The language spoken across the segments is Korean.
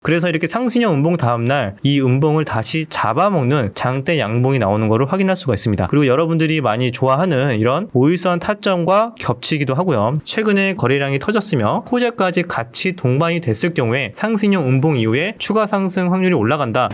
그래서 이렇게 상승형 음봉 다음날 이 음봉을 다시 잡아먹는 장대 양봉이 나오는 것을 확인할 수가 있습니다. 그리고 여러분들이 많이 좋아하는 이런 5일선 타점과 겹치기도 하고요. 최근에 거래량이 터졌으며 호재까지 같이 동반이 됐을 경우에 상승형 음봉 이후에 추가 상승 확률이 올라간다.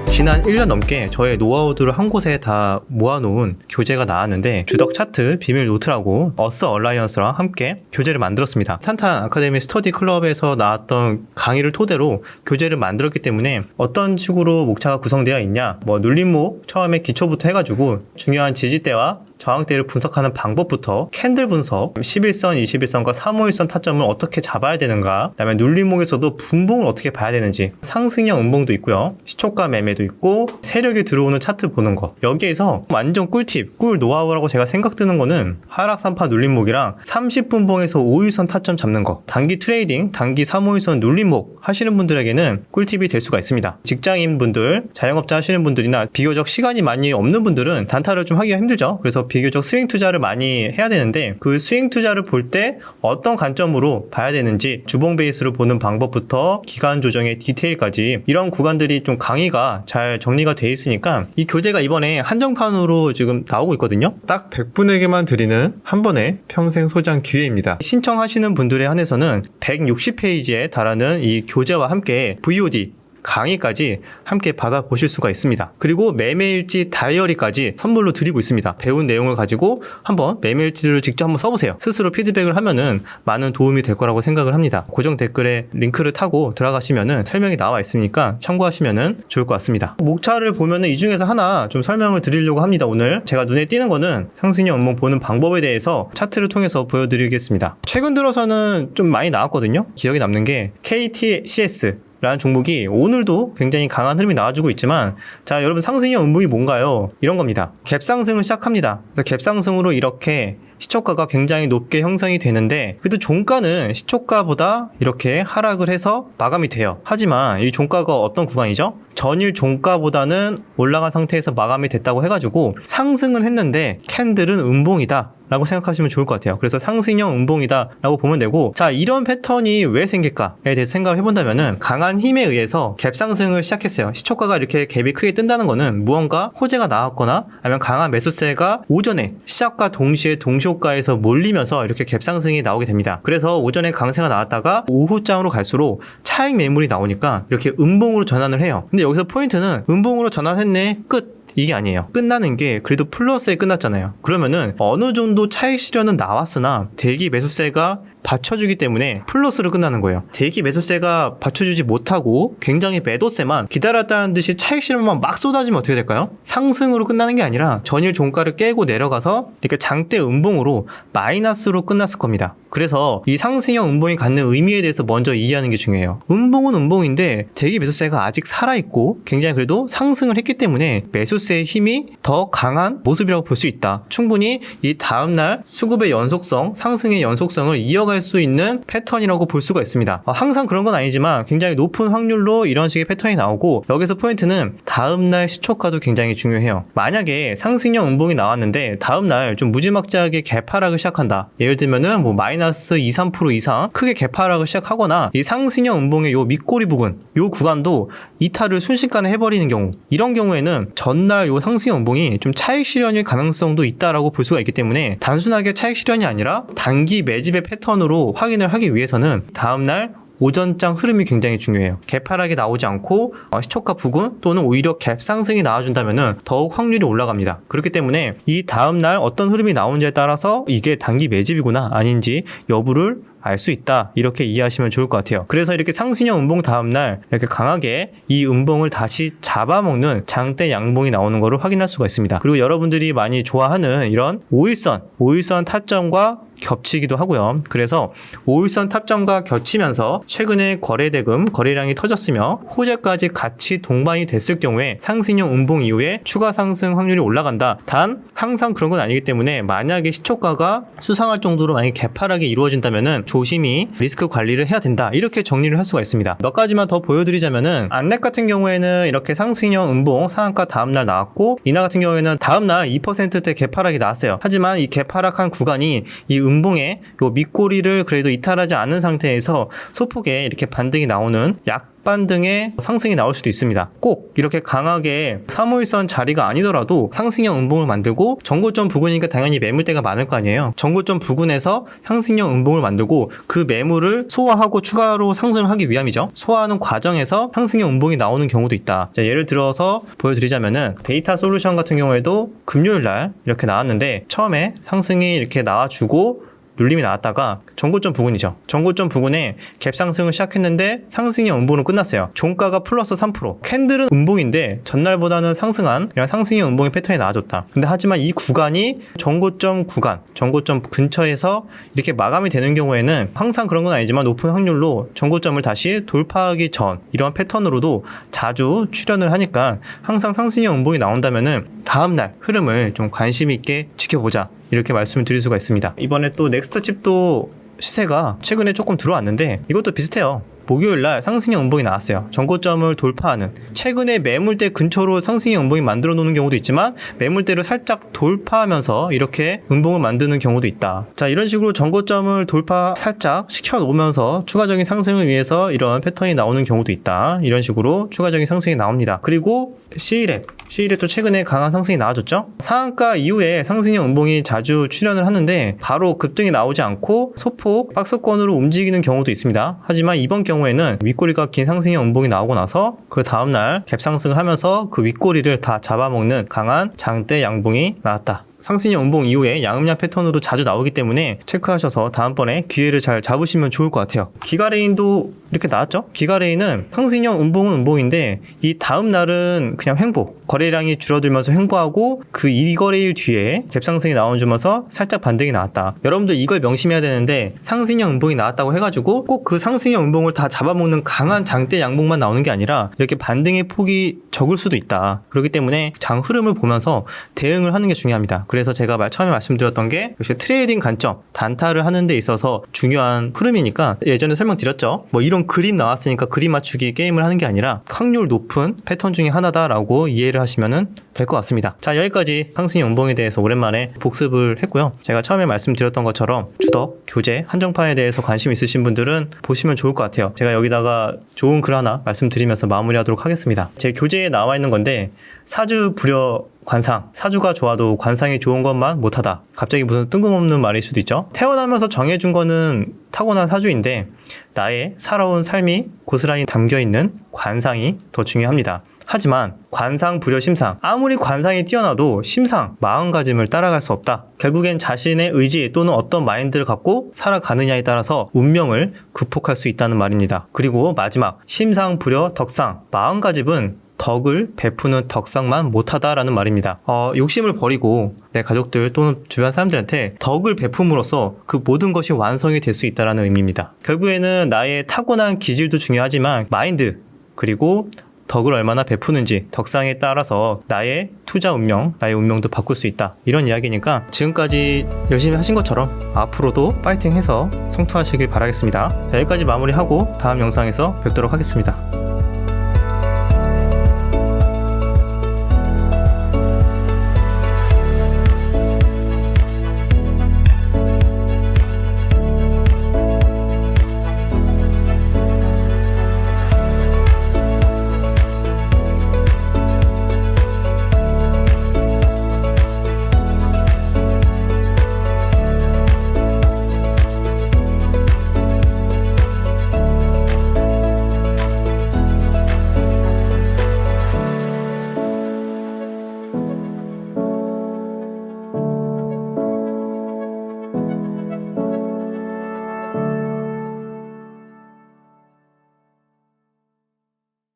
지난 1년 넘게 저의 노하우들을 한 곳에 다 모아놓은 교재가 나왔는데 주덕 차트 비밀 노트라고 어서 얼라이언스랑 함께 교재를 만들었습니다. 탄탄 아카데미 스터디 클럽에서 나왔던 강의를 토대로 교재를 만들었기 때문에 어떤 식으로 목차가 구성되어 있냐, 눌림목 처음에 기초부터 해가지고 중요한 지지대와 저항대를 분석하는 방법부터 캔들 분석, 11선, 21선과 351선 타점을 어떻게 잡아야 되는가, 그 다음에 눌림목에서도 분봉을 어떻게 봐야 되는지, 상승형 음봉도 있고요, 시초가 매매도 있고, 세력이 들어오는 차트 보는 거. 여기에서 완전 꿀팁, 꿀 노하우라고 제가 생각드는 거는 하락 3파 눌림목이랑 30분봉에서 5일선 타점 잡는 거. 단기 트레이딩, 단기 351선 눌림목 하시는 분들에게는 꿀팁이 될 수가 있습니다. 직장인분들, 자영업자 하시는 분들이나 비교적 시간이 많이 없는 분들은 단타를 좀 하기가 힘들죠. 그래서 비교적 스윙 투자를 많이 해야 되는데 그 스윙 투자를 볼 때 어떤 관점으로 봐야 되는지 주봉 베이스로 보는 방법부터 기간 조정의 디테일까지 이런 구간들이 좀 강의가 잘 정리가 돼 있으니까 이 교재가 이번에 한정판으로 지금 나오고 있거든요. 딱 100분에게만 드리는 한 번의 평생 소장 기회입니다. 신청하시는 분들에 한해서는 160페이지에 달하는 이 교재와 함께 VOD 강의까지 함께 받아보실 수가 있습니다. 그리고 매매일지 다이어리까지 선물로 드리고 있습니다. 배운 내용을 가지고 한번 매매일지를 직접 한번 써보세요. 스스로 피드백을 하면은 많은 도움이 될 거라고 생각을 합니다. 고정 댓글에 링크를 타고 들어가시면은 설명이 나와 있으니까 참고하시면은 좋을 것 같습니다. 목차를 보면은 이 중에서 하나 좀 설명을 드리려고 합니다. 오늘 제가 눈에 띄는 거는 상승형 음봉 보는 방법에 대해서 차트를 통해서 보여드리겠습니다. 최근 들어서는 좀 많이 나왔거든요. 기억에 남는 게 KTCS 라는 종목이 오늘도 굉장히 강한 흐름이 나와주고 있지만, 자, 여러분 상승형 음봉이 뭔가요? 이런 겁니다. 갭상승을 시작합니다. 그래서 갭상승으로 이렇게 시초가가 굉장히 높게 형성이 되는데 그래도 종가는 시초가보다 이렇게 하락을 해서 마감이 돼요. 하지만 이 종가가 어떤 구간이죠? 전일 종가보다는 올라간 상태에서 마감이 됐다고 해가지고 상승은 했는데 캔들은 음봉이다 라고 생각하시면 좋을 것 같아요. 그래서 상승형 음봉이다 라고 보면 되고, 자, 이런 패턴이 왜 생길까에 대해서 생각을 해본다면은 강한 힘에 의해서 갭상승을 시작했어요. 시초가가 이렇게 갭이 크게 뜬다는 거는 무언가 호재가 나왔거나 아니면 강한 매수세가 오전에 시작과 동시에 동시호가에서 몰리면서 이렇게 갭상승이 나오게 됩니다. 그래서 오전에 강세가 나왔다가 오후장으로 갈수록 차익 매물이 나오니까 이렇게 음봉으로 전환을 해요. 근데 여기서 포인트는 음봉으로 전환했네, 끝. 이게 아니에요. 끝나는 게 그래도 플러스에 끝났잖아요. 그러면은 어느 정도 차익 실현은 나왔으나 대기 매수세가 받쳐주기 때문에 플러스로 끝나는 거예요. 대기 매수세가 받쳐주지 못하고 굉장히 매도세만 기다렸다는 듯이 차익 실현만 막 쏟아지면 어떻게 될까요? 상승으로 끝나는 게 아니라 전일 종가를 깨고 내려가서 이렇게 장대 음봉으로 마이너스로 끝났을 겁니다. 그래서 이 상승형 음봉이 갖는 의미에 대해서 먼저 이해하는 게 중요해요. 음봉은 음봉인데 대기 매수세가 아직 살아있고 굉장히 그래도 상승을 했기 때문에 매수세의 힘이 더 강한 모습이라고 볼 수 있다. 충분히 이 다음날 수급의 연속성, 상승의 연속성을 이어갈 수 있는 패턴이라고 볼 수가 있습니다. 항상 그런 건 아니지만 굉장히 높은 확률로 이런 식의 패턴이 나오고, 여기서 포인트는 다음날 시초가도 굉장히 중요해요. 만약에 상승형 음봉이 나왔는데 다음날 좀 무지막지하게 개파락을 시작한다. 예를 들면은 마이너스 2, 3% 이상 크게 개파락을 시작하거나 이 상승형 음봉의 요 밑꼬리 부분, 요 구간도 이탈을 순식간에 해버리는 경우, 이런 경우에는 전날 요 상승형 음봉이 좀 차익 실현일 가능성도 있다라고 볼 수가 있기 때문에 단순하게 차익 실현이 아니라 단기 매집의 패턴으로 확인을 하기 위해서는 다음날 오전장 흐름이 굉장히 중요해요. 갭하락이 나오지 않고 시초가 부근 또는 오히려 갭 상승이 나와준다면 더욱 확률이 올라갑니다. 그렇기 때문에 이 다음날 어떤 흐름이 나오는지에 따라서 이게 단기 매집이구나 아닌지 여부를 알 수 있다, 이렇게 이해하시면 좋을 것 같아요. 그래서 이렇게 상승형 음봉 다음날 이렇게 강하게 이 음봉을 다시 잡아먹는 장대 양봉이 나오는 것을 확인할 수가 있습니다. 그리고 여러분들이 많이 좋아하는 이런 5일선 타점과 겹치기도 하고요. 그래서 5일선 타점과 겹치면서 최근에 거래대금, 거래량이 터졌으며 호재까지 같이 동반이 됐을 경우에 상승형 음봉 이후에 추가 상승 확률이 올라간다. 단 항상 그런 건 아니기 때문에 만약에 시초가가 수상할 정도로 만약에 개파락이 이루어진다면은 조심히 리스크 관리를 해야 된다, 이렇게 정리를 할 수가 있습니다. 몇 가지만 더 보여드리자면은 안랩 같은 경우에는 이렇게 상승형 음봉 상한가 다음날 나왔고, 이날 같은 경우에는 다음날 2%대 개파락이 나왔어요. 하지만 이 개파락한 구간이 이 음봉의 요 밑꼬리를 그래도 이탈하지 않은 상태에서 소폭에 이렇게 반등이 나오는 약반등의 상승이 나올 수도 있습니다. 꼭 이렇게 강하게 351선 자리가 아니더라도 상승형 음봉을 만들고 전고점 부근이니까 당연히 매물대가 많을 거 아니에요. 전고점 부근에서 상승형 음봉을 만들고 그 매물을 소화하고 추가로 상승을 하기 위함이죠. 소화하는 과정에서 상승형 음봉이 나오는 경우도 있다. 자, 예를 들어서 보여드리자면은 데이터 솔루션 같은 경우에도 금요일 날 이렇게 나왔는데 처음에 상승이 이렇게 나와주고 눌림이 나왔다가 전고점 부근이죠. 전고점 부근에 갭 상승을 시작했는데 상승형 음봉은 끝났어요. 종가가 플러스 3%. 캔들은 음봉인데 전날보다는 상승한 이런 상승형 음봉의 패턴이 나와줬다. 근데 하지만 이 구간이 전고점 구간, 전고점 근처에서 이렇게 마감이 되는 경우에는 항상 그런 건 아니지만 높은 확률로 전고점을 다시 돌파하기 전 이러한 패턴으로도 자주 출현을 하니까 항상 상승형 음봉이 나온다면은 다음날 흐름을 좀 관심 있게 지켜보자. 이렇게 말씀을 드릴 수가 있습니다. 이번에 또 넥스트 칩도 시세가 최근에 조금 들어왔는데 이것도 비슷해요. 목요일날 상승형 음봉이 나왔어요. 전고점을 돌파하는. 최근에 매물대 근처로 상승형 음봉이 만들어 놓는 경우도 있지만 매물대를 살짝 돌파하면서 이렇게 음봉을 만드는 경우도 있다. 자, 이런 식으로 전고점을 돌파 살짝 시켜 놓으면서 추가적인 상승을 위해서 이런 패턴이 나오는 경우도 있다. 이런 식으로 추가적인 상승이 나옵니다. 그리고 C랩도 최근에 강한 상승이 나와줬죠. 상한가 이후에 상승형 음봉이 자주 출현을 하는데 바로 급등이 나오지 않고 소폭 박스권으로 움직이는 경우도 있습니다. 하지만 이번 경우에는 윗꼬리가 긴 상승형 음봉이 나오고 나서 그 다음날 갭 상승을 하면서 그 윗꼬리를 다 잡아먹는 강한 장대 양봉이 나왔다. 상승형 음봉 이후에 양음약 패턴으로 자주 나오기 때문에 체크하셔서 다음번에 기회를 잘 잡으시면 좋을 것 같아요. 기가레인도 이렇게 나왔죠? 기가레인은 상승형 음봉은 음봉인데 이 다음 날은 그냥 횡보, 거래량이 줄어들면서 횡보하고 그 2거래일 뒤에 갭상승이 나와주면서 살짝 반등이 나왔다. 여러분들 이걸 명심해야 되는데 상승형 음봉이 나왔다고 해가지고 꼭 그 상승형 음봉을 다 잡아먹는 강한 장대 양봉만 나오는 게 아니라 이렇게 반등의 폭이 적을 수도 있다. 그렇기 때문에 장 흐름을 보면서 대응을 하는 게 중요합니다. 그래서 제가 처음에 말씀드렸던 게 역시 트레이딩 관점, 단타를 하는 데 있어서 중요한 흐름이니까 예전에 설명드렸죠. 뭐 이런 그림 나왔으니까 그림 맞추기 게임을 하는 게 아니라 확률 높은 패턴 중에 하나다라고 이해를 하시면 될 것 같습니다. 자, 여기까지 상승형 음봉에 대해서 오랜만에 복습을 했고요. 제가 처음에 말씀드렸던 것처럼 주덕, 교재, 한정판에 대해서 관심 있으신 분들은 보시면 좋을 것 같아요. 제가 여기다가 좋은 글 하나 말씀드리면서 마무리하도록 하겠습니다. 제 교재에 나와 있는 건데 사주 불여 관상, 사주가 좋아도 관상이 좋은 것만 못하다. 갑자기 무슨 뜬금없는 말일 수도 있죠. 태어나면서 정해준 거는 타고난 사주인데 나의 살아온 삶이 고스란히 담겨있는 관상이 더 중요합니다. 하지만 관상 불여 심상, 아무리 관상이 뛰어나도 심상, 마음가짐을 따라갈 수 없다. 결국엔 자신의 의지 또는 어떤 마인드를 갖고 살아가느냐에 따라서 운명을 극복할 수 있다는 말입니다. 그리고 마지막, 심상 불여 덕상, 마음가짐은 덕을 베푸는 덕상만 못하다라는 말입니다. 욕심을 버리고 내 가족들 또는 주변 사람들한테 덕을 베품으로써 그 모든 것이 완성이 될 수 있다는 의미입니다. 결국에는 나의 타고난 기질도 중요하지만 마인드 그리고 덕을 얼마나 베푸는지 덕상에 따라서 나의 투자 운명, 나의 운명도 바꿀 수 있다. 이런 이야기니까 지금까지 열심히 하신 것처럼 앞으로도 파이팅해서 성투하시길 바라겠습니다. 자, 여기까지 마무리하고 다음 영상에서 뵙도록 하겠습니다.